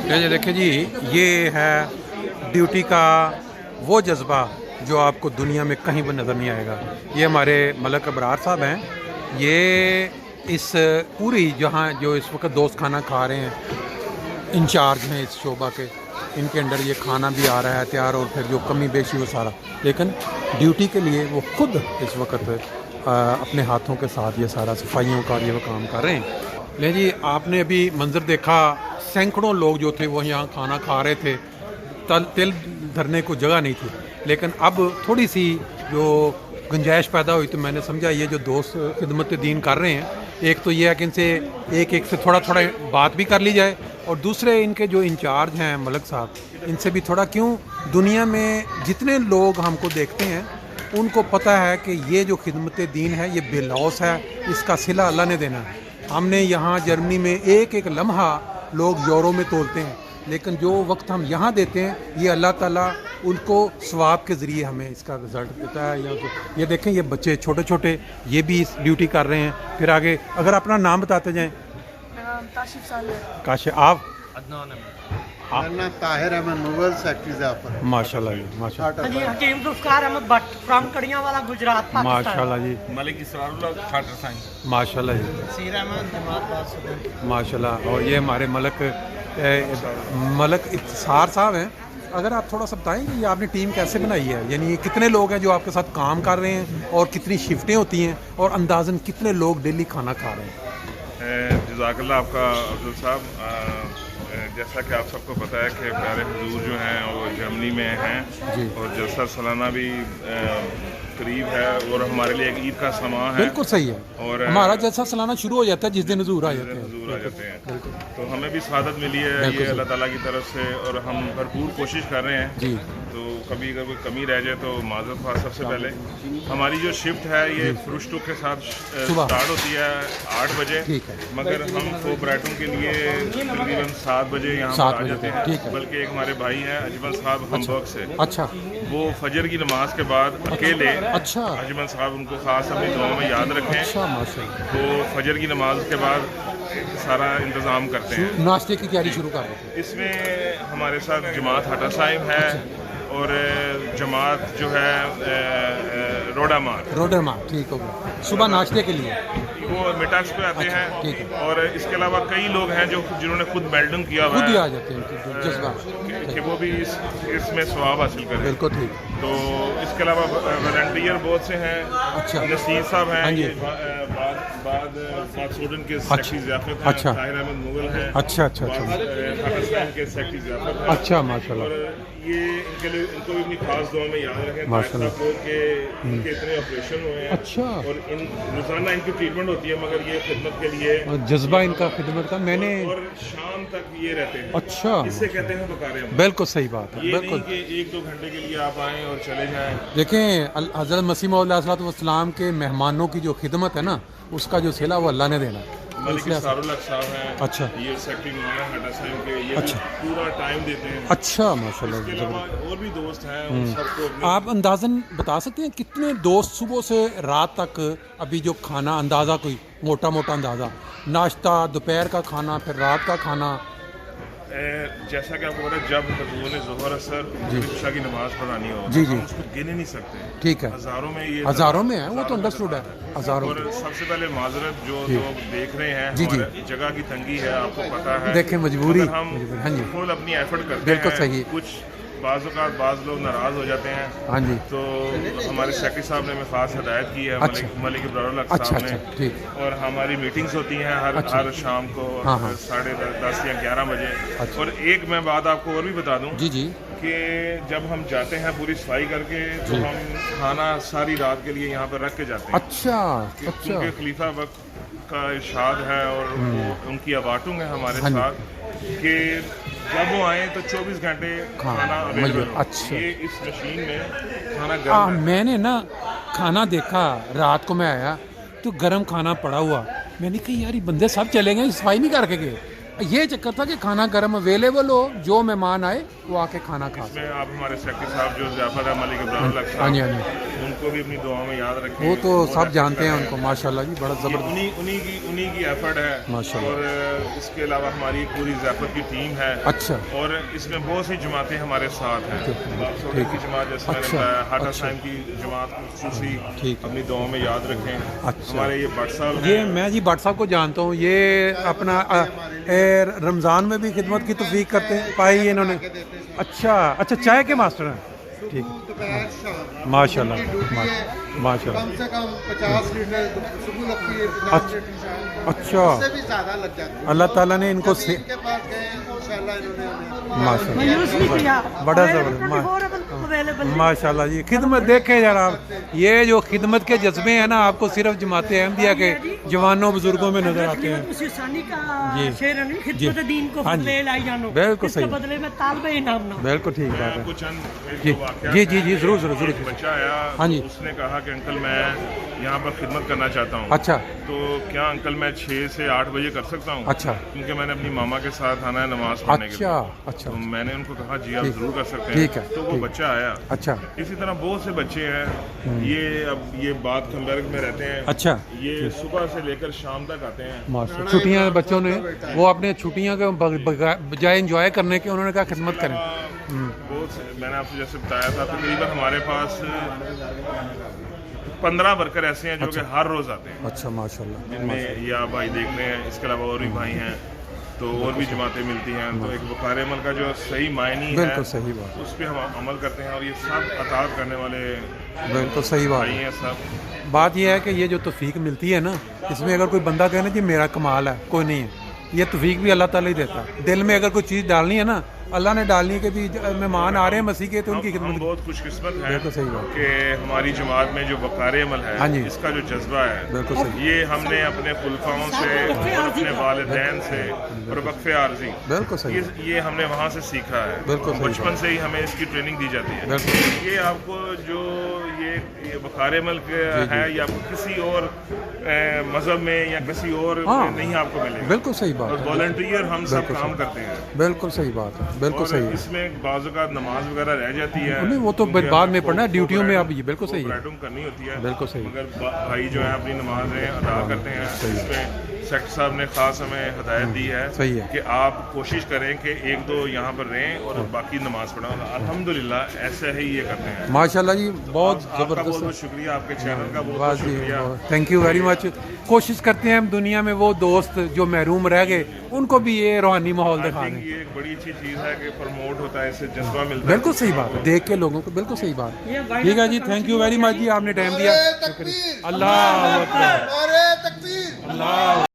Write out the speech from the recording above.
یہ دیکھیں جی، یہ ہے ڈیوٹی کا وہ جذبہ جو آپ کو دنیا میں کہیں بھی نظر نہیں آئے گا۔ یہ ہمارے ملک ابرار صاحب ہیں، یہ اس پوری جہاں جو اس وقت دوست کھانا کھا رہے ہیں، انچارج ہیں اس شعبہ کے، ان کے انڈر یہ کھانا بھی آ رہا ہے تیار، اور پھر جو کمی بیشی وہ سارا، لیکن ڈیوٹی کے لیے وہ خود اس وقت اپنے ہاتھوں کے ساتھ یہ سارا صفائیوں کا یہ وہ کام کر رہے ہیں۔ لیں جی، آپ نے ابھی منظر دیکھا، سینکڑوں لوگ جو تھے وہ یہاں کھانا کھا رہے تھے، تل دھرنے کو جگہ نہیں تھی، لیکن اب تھوڑی سی جو گنجائش پیدا ہوئی تو میں نے سمجھا یہ جو دوست خدمت دین کر رہے ہیں، ایک تو یہ ہے کہ ان سے ایک سے تھوڑا بات بھی کر لی جائے، اور دوسرے ان کے جو انچارج ہیں ملک صاحب، ان سے بھی تھوڑا، کیوں دنیا میں جتنے لوگ ہم کو دیکھتے ہیں ان کو پتہ ہے کہ یہ جو خدمت دین ہے یہ بے لوث ہے، اس کا صلہ اللہ نے دینا ہے۔ ہم نے یہاں جرمنی میں ایک ایک لمحہ لوگ یورو میں تولتے ہیں، لیکن جو وقت ہم یہاں دیتے ہیں یہ اللہ تعالیٰ ان کو ثواب کے ذریعے ہمیں اس کا رزلٹ دیتا ہے۔ یہ دیکھیں، یہ بچے چھوٹے چھوٹے یہ بھی اس ڈیوٹی کر رہے ہیں۔ پھر آگے اگر اپنا نام بتاتے جائیں۔ کاشف صالح۔ کاشف، آپ؟ عدنان احمد۔ میرا تاہر احمد نوبل سیکٹری ظفر۔ ماشاء اللہ جی، ماشاء اللہ، جی حکیم ذوالفقار احمد بٹ فرام کڑیاں والا، گجرات، پاکستان۔ ماشاء اللہ جی، ملک اسرار اللہ کھاٹر سائنس۔ ماشاء اللہ جی، سیر احمد جماعت باد۔ ماشاء اللہ۔ اور یہ ہمارے ملک اتصار صاحب ہیں۔ اگر آپ تھوڑا سا بتائیں کہ یہ آپ نے ٹیم کیسے بنائی ہے، یعنی کتنے لوگ ہیں جو آپ کے ساتھ کام کر رہے ہیں، اور کتنی شفٹیں ہوتی ہیں، اور اندازاً کتنے لوگ ڈیلی کھانا کھا رہے ہیں؟ جزاک اللہ آپ کا عبدل صاحب۔ جیسا کہ آپ سب کو پتہ ہے کہ پیارے حضور جو ہیں وہ جرمنی میں ہیں، جی، اور جلسہ سالانہ بھی قریب ہے، اور ہمارے لیے ایک عید کا سماں ہے۔ بالکل صحیح ہے، اور ہمارا جلسہ سالانہ شروع ہو جاتا ہے جس دن حضور آ جاتے ہیں۔ حضور آ جاتے ہیں، تو ہمیں بھی سعادت ملی ہے یہ اللہ تعالیٰ کی طرف سے، اور ہم بھرپور کوشش کر رہے ہیں۔ جی، تو کبھی اگر کوئی کمی رہ جائے تو معذرت خواہ۔ سب سے پہلے ہماری جو شفٹ ہے یہ فرشتوں کے ساتھ سٹارٹ ہوتی ہے 8 بجے، ٹھیک ہے، مگر ہم کو برائٹن کے لیے تقریباً 7 بجے یہاں پر آ جاتے ٹھیک ہے۔ ہیں۔ بلکہ ایک ہمارے بھائی ہیں اجمل صاحب ہمبرگ سے، اچھا وہ فجر کی نماز کے بعد اکیلے، اچھا اجمل صاحب ان کو خاص اپنی دعاؤں میں یاد رکھیں، اچھا، ماشاء اللہ، تو فجر کی نماز کے بعد سارا انتظام کرتے ہیں۔ ناشتے کی تیاری شروع کر دیتے ہیں۔ اس میں ہمارے ساتھ جماعت ہٹا صاحب ہے، اور جماعت جو ہے روڈا مار، ٹھیک ہو گیا، صبح ناشتے کے لیے۔ وہ میٹاکس پہ آتے ہیں، ٹھیک ہے۔ اور اس کے علاوہ کئی لوگ ہیں جنہوں نے خود بیلڈنگ کیا ہوا خود ہی ہے آ جاتے ہیں، جذبہ، کہ وہ بھی اس میں ثواب حاصل کریں۔ بالکل ٹھیک۔ تو اس کے علاوہ والنٹیئر بہت سے ہیں، اچھا، نصیر صاحب ہیں، ہاں جی، بعد سوڈن کے سیکٹری ضیافت ہیں، اچھا، طاہر احمد مغل ہیں، اچھا اچھا اچھا، پاکستان کے سیکٹری ضیافت ہیں۔ اچھا، ماشاء اور اللہ، یہ ان کے لیے، ان کو بھی اپنی خاص دعا میں یاد رکھیں ماشاء اللہ، کہ ان کے اتنے آپریشن ہوئے ہیں، اچھا، اور ان روزانہ ان کی ٹریٹمنٹ ہوتی ہے، مگر یہ خدمت کے لیے جذبہ ان کا خدمت کا، میں نے، اور شام تک یہ رہتے ہیں۔ اچھا، اس سے کہتے ہیں بکارے ہم، بالکل صحیح بات ہے، یہ بالکل۔ نہیں کہ 1-2 گھنٹے کے لیے آپ آئیں اور چلے جائیں۔ دیکھیں، حضرت مسیح موعود علیہ السلام کے مہمانوں کی جو خدمت ہے نا، اس کا جو صلہ وہ اللہ نے دینا ہے۔ ملک اسرار اللہ صاحب ہیں، اچھا، یہ سیکٹری مولانا ہڈا صاحب کے، یہ بھی اچھا، پورا ٹائم دیتے ہیں۔ اچھا، ماشاء اس کے اللہ۔ علاوہ اور بھی دوست ہیں، ان سب کو اپنے آپ اندازاً بتا سکتے ہیں کتنے دوست صبح سے رات تک ابھی جو کھانا، اندازہ کوئی موٹا اندازہ، ناشتہ، دوپہر کا کھانا، پھر رات کا کھانا؟ جیسا کہ آپ کو پتا ہے، جب حضور نے ظہر اثر عشاء کی نماز پڑھانی ہو، جی، جی، ہم اس کو گن ہی نہیں سکتے، ٹھیک ہے، ہزاروں میں یہ ہزاروں میں ہے، وہ تو انڈرسٹوڈ ہے، ہزاروں اور میں۔ سب سے پہلے معذرت جو لوگ دیکھ رہے ہیں، جی، جی، ہمارے جگہ کی تنگی ہے، آپ کو پتا ہے، دیکھیں مجبوری، مگر ہم ہاں جی، فل اپنی ایفرٹ کرتے ہیں، بالکل صحیح، کچھ بعض اوقات بعض لوگ ناراض ہو جاتے ہیں، ہاں جی، تو ہمارے سیکٹری صاحب نے ہمیں خاص ہدایت کی ہے، اچھا، ملک ابرار اللہ اچھا صاحب اچھا، نے، ٹھیک، اور ہماری میٹنگز ہوتی ہیں ہر شام کو ہاں، ہاں، 10:30 یا 11 بجے۔ اچھا، اور ایک میں بات آپ کو اور بھی بتا دوں جی، جی، کہ جب ہم جاتے ہیں پوری صفائی کر کے، تو ہم کھانا ساری رات کے لیے یہاں پہ رکھ کے جاتے ہیں، اچھا اچھا، کیونکہ خلیفہ وقت کا ارشاد ہے، اور ان کی اواٹنگ ہے ہمارے ہاں جی، ساتھ، کہ جب وہ آئیں تو 24 گھنٹے کھانا اویلیبل ہو۔ اچھا، یہ اس مشین میں کھانا گرم ہے۔ میں نے نا کھانا دیکھا، رات کو میں آیا تو گرم کھانا پڑا ہوا، میں نے کہا یار یہ بندے سب چلے گئے، صفائی نہیں کر کے گئے، یہ چکر تھا کہ کھانا گرم اویلیبل ہو, جو مہمان آئے وہ آ کے کھانا کھا اس سکے. میں آپ ہمارے سیکٹری صاحب جو ضیافت ہے ملک ابراہیم الگ ہاں جی صاحب, ہاں جی, ان کو بھی اپنی دعاؤں میں یاد رکھیں. وہ تو بہت سب اچھا جانتے ہیں ہے. ان کو ماشاءاللہ جی, بڑا زبردست. انہی کی ایفرٹ ہے. ماشاءاللہ. اور اس کے علاوہ ہماری پوری ضیافت کی ٹیم ہے. اچھا اور اس میں بہت سی جماعتیں ہمارے ساتھ ہیں. سوڈے کی جماعت جیسے میں نے اچھا. بتایا, ہاٹا اچھا. صاحب کی جماعت کو خصوصی ٹھیک. اپنی دعاؤں میں یاد رکھیں. اچھا. ہمارے یہ بٹ صاحب یہ ہیں. میں جی بٹ صاحب کو جانتا ہوں, یہ اپنا رمضان میں بھی خدمت کی توفیق کرتے ہیں, پائی ہے انہوں نے. اچھا اچھا, چائے کے ماسٹر ہیں. ٹھیک, دوپہر شام ماشاء اللہ, ان کی ڈیوٹی ہے. ماشاء اللہ. کم سے کم 50 لیٹر صبح لگتی ہے, 50 لیٹر شام. اچھا, اس سے بھی زیادہ لگ جاتی ہے. اللہ تعالیٰ نے ان کو ان کے پاس گئے ہیں, انشاءاللہ انہوں نے ہمیں ماشاء اللہ, مایوس نہیں کیا. بڑا زبردست. اویلیبل ماشاء اللہ جی, خدمت دیکھیں جناب, یہ جو خدمت کے جذبے ہیں نا, آپ کو صرف جماعت احمدیہ کے جوانوں بزرگوں میں نظر آتے ہیں. اسی ثانی کا جی. شعر ہے, خدمت دین کو ہاں جی. فضلے لائی جانو, بالکل اس کے صحیح. بدلے میں طالب انعام نہ. بالکل ٹھیک بات ہے. کچھ چند ایک جی دو واقعات جی جی ہیں. جی, ضرور ضرور ضرور. ایک بچہ آیا, ہاں جی. اس نے کہا کہ انکل میں یہاں پر خدمت کرنا چاہتا ہوں. اچھا تو کیا انکل میں 6 سے 8 بجے کر سکتا ہوں؟ اچھا کیونکہ میں نے اپنی ماما کے ساتھ آنا ہے نماز پڑھنے کے لیے. اچھا اچھا تو میں نے ان کو کہا جی آپ ٹھیک. ضرور کر سکتے ٹھیک ہیں. ہے, تو وہ ٹھیک. بچہ آیا. اچھا اسی طرح بہت سے بچے ہیں, یہ بات کمبرگ میں رہتے ہیں. اچھا, یہ صبح سے لے کر شام تک آتے ہیں. ماشاء. چھٹیاں بچوں نے, وہ اپنے چھٹیاں کے بجائے انجوائے کرنے کے, انہوں نے کہا خدمت کریں. بہت سے, میں نے آپ سے جیسے بتایا تھا, تقریباً ہمارے پاس 15 ورکر ایسے ہیں جو کہ ہر روز آتے ہیں. اچھا ماشاء اللہ. جن میں یہ آپ بھائی دیکھ رہے ہیں, اس کے علاوہ اور بھی بھائی ہیں, تو اور بھی جماعتیں ملتی ہیں. تو ایک وقار عمل کا جو صحیح معنی ہے, بالکل صحیح بات, اس پہ ہم عمل کرتے ہیں. اور یہ سب اطاعت کرنے والے بالکل صحیح بات بھائی ہے. ہیں سب. بات یہ ہے کہ یہ جو توفیق ملتی ہے نا, اس میں اگر کوئی بندہ کہے نا جی میرا کمال ہے, کوئی نہیں ہے. یہ توفیق بھی اللہ تعالیٰ ہی دیتا ہے. دل میں اگر کوئی چیز ڈالنی ہے نا, اللہ نے ڈالنی ہے کہ بھی مہمان آ رہے ہیں مسیح کے, تو ان کی ہم خدمت. بہت خوش قسمت ہیں بالکل صحیح بات. کہ ہماری جماعت میں جو وقار عمل ہے, ہاں جی. اس کا جو جذبہ ہے, بالکل صحیح. یہ ہم نے اپنے خلفاؤں سے اور اپنے والدین سے اور وقف عارضی, بالکل صحیح. یہ ہم نے وہاں سے سیکھا ہے. بالکل صحیح. بچپن سے ہی ہمیں اس کی ٹریننگ دی جاتی ہے. بالکل. یہ آپ کو جو یہ وقار عمل ہے, یہ آپ کو کسی اور مذہب میں یا کسی اور نہیں آپ کو ملے گا. بالکل صحیح بات اور ہے. والنٹیئر ہم سب کام کرتے ہیں. بالکل صحیح بات ہے. بالکل اور صحیح ہے. اس میں بعض اوقات نماز وغیرہ رہ جاتی ہے, نہیں, وہ تو بعد میں پڑھنا ہے, ڈیوٹیوں میں اب یہ بالکل صحیح ہے. کوپریٹم کرنی ہوتی ہے. بالکل صحیح. مگر بھائی جو ہیں اپنی نمازیں ادا کرتے ہیں. اس میں سیکٹر صاحب نے خاص ہمیں ہدایت دی ہے صحیح ہے کہ آپ کوشش کریں کہ 1-2 یہاں پر رہیں اور باقی نماز پڑھیں. الحمدللہ ایسے ہی یہ کرتے ہیں. ماشاءاللہ جی, بہت آپ کا بہت زبردست. بہت شکریہ, آپ کے چینل کا بہت بس بہت جی, شکریہ. Thank you very much. کوشش کرتے ہیں ہم دنیا میں وہ دوست جو محروم رہ گئے, ان کو بھی یہ روحانی ماحول دکھا دیں. یہ ایک بڑی اچھی چیز ہے کہ پروموٹ ہوتا ہے, اس سے جذبہ ملتا ہے. بالکل صحیح بات ہے, دیکھ کے لوگوں کو. بالکل صحیح بات. ٹھیک ہے جی, تھینک یو ویری مچ جی, آپ نے ٹائم دیا. اللہ نعرے تکبیر. اللہ